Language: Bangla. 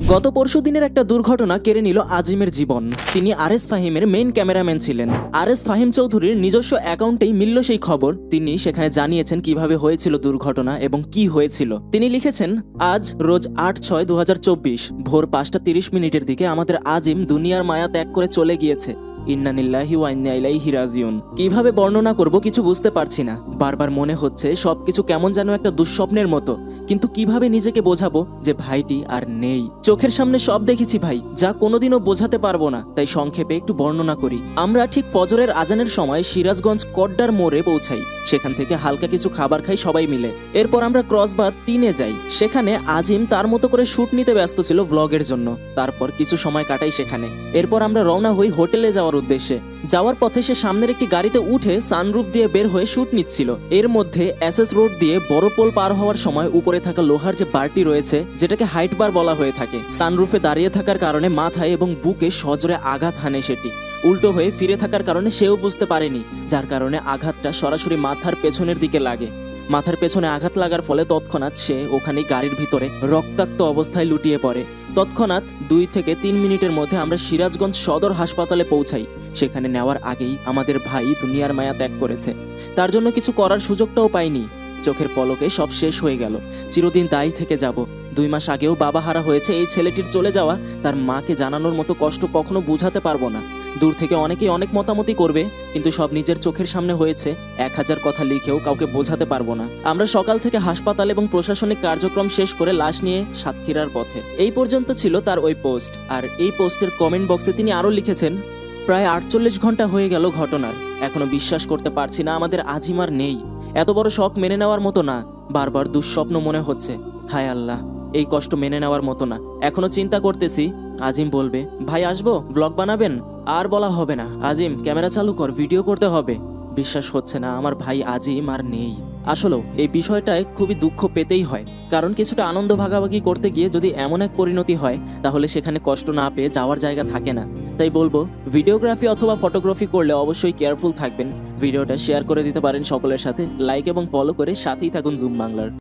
গত পরশুদিনের একটা দুর্ঘটনা কেড়ে নিল আজিমের জীবন। তিনি আরএস ফাহিমের মেইন ক্যামেরাম্যান ছিলেন। আরএস ফাহিম চৌধুরীর নিজস্ব অ্যাকাউন্টেই মিলল সেই খবর। তিনি সেখানে জানিয়েছেন কিভাবে হয়েছিল দুর্ঘটনা এবং কি হয়েছিল। তিনি লিখেছেন, আজ রোজ ৮/৬/২০২৪ ভোর ৫টা ৩০ দিকে আমাদের আজিম দুনিয়ার মায়া ত্যাগ করে চলে গিয়েছে। ইন্না লিল্লাহি ওয়া ইন্না ইলাইহি রাজিউন। কিভাবে বর্ণনা করব কিছু বুঝতে পারছি না। বারবার মনে হচ্ছে সবকিছু কেমন যেন একটা দুঃস্বপ্নের মতো, কিন্তু কিভাবে নিজেকে বোঝাবো যে ভাইটি আর নেই। চোখের সামনে সব দেখেছি ভাই, যা কোনোদিনও বোঝাতে পারবো না, তাই সংক্ষেপে একটু বর্ণনা করি। আমরা ঠিক ফজরের আজানের সময় সিরাজগঞ্জ কড্ডার মোড়ে পৌঁছাই। সেখান থেকে হালকা কিছু খাবার খাই সবাই মিলে। এরপর আমরা ক্রসবাদ ৩-এ যাই। সেখানে আজিম তার মতো করে শুট নিতে ব্যস্ত ছিল ব্লগের জন্য। তারপর কিছু সময় কাটাই সেখানে। এরপর আমরা রওনা হই হোটেলে যাওয়ার উদ্দেশ্যে। যাওয়ার পথে সে সামনের একটি গাড়িতে উঠে সানরুফ দিয়ে বের হয়ে শুট নিচ্ছিল। এর মধ্যে এসএস রোড দিয়ে বড় পোল পার হওয়ার সময় উপরে থাকা লোহার যে বারটি রয়েছে, যেটাকে হাইট বার বলা হয়ে থাকে, সানরুফে দাঁড়িয়ে থাকার কারণে মাথায় এবং বুকে সজোরে আঘাত হানে সেটি। উল্টো হয়ে ফিরে থাকার কারণে সেও বুঝতে পারেনি, যার কারণে আঘাতটা সরাসরি মাথার পেছনের দিকে লাগে। মাথার পেছনে আঘাত লাগার ফলে তৎক্ষণাৎ সে ওখানে গাড়ির ভিতরে রক্তাক্ত অবস্থায় লুটিয়ে পড়ে। তৎক্ষণাৎ 2 থেকে 3 মিনিটের মধ্যে আমরা সিরাজগঞ্জ সদর হাসপাতালে পৌঁছাই। সেখানে নেওয়ার আগেই আমাদের ভাই দুনিয়ার মায়া ত্যাগ করেছে। তার জন্য কিছু করার সুযোগটাও পাইনি। চোখের পলকে সব শেষ হয়ে গেল। চিরদিন দায়ী থেকে যাব। 2 মাস আগেও বাবা হারা হয়েছে। এই ছেলেটির চলে যাওয়া তার মাকে জানানোর মতো কষ্ট কখনো বুঝাতে পারবো না। দূর থেকে অনেকেই অনেক মতামতি করবে, কিন্তু সব নিজের চোখের সামনে হয়েছে। 1000 কথা লিখেও কাউকে বোঝাতে পারবো না। আমরা সকাল থেকে হাসপাতাল এবং প্রশাসনিক কার্যক্রম শেষ করে লাশ নিয়ে সাতক্ষীরার পথে। এই পর্যন্ত ছিল তার ওই পোস্ট। আর এই পোস্টের কমেন্ট বক্সে তিনি আরও লিখেছেন, প্রায় 48 ঘন্টা হয়ে গেল ঘটনার, এখনো বিশ্বাস করতে পারছি না আমাদের আজিম আর নেই। এত বড় শখ মেনে নেওয়ার মতো না, বারবার দুঃস্বপ্ন মনে হচ্ছে। হায় আল্লাহ, এই কষ্ট মেনে নেওয়ার মতো না। এখনো চিন্তা করতেছি আজিম বলবে, ভাই আসবো, ব্লগ বানাবেন? আর বলা হবে না, আজিম ক্যামেরা চালু কর, ভিডিও করতে হবে। বিশ্বাস হচ্ছে না আমার ভাই আজিম আর নেই। আসলেও এই বিষয়টায় খুবই দুঃখ পেতেই হয়, কারণ কিছুটা আনন্দ ভাগাভাগি করতে গিয়ে যদি এমন এক পরিণতি হয়, তাহলে সেখানে কষ্ট না পেয়ে যাওয়ার জায়গা থাকে না। তাই বলবো, ভিডিওগ্রাফি অথবা ফটোগ্রাফি করলে অবশ্যই কেয়ারফুল থাকবেন। ভিডিওটা শেয়ার করে দিতে পারেন সকলের সাথে। লাইক এবং ফলো করে সাথেই থাকুন জুম বাংলার।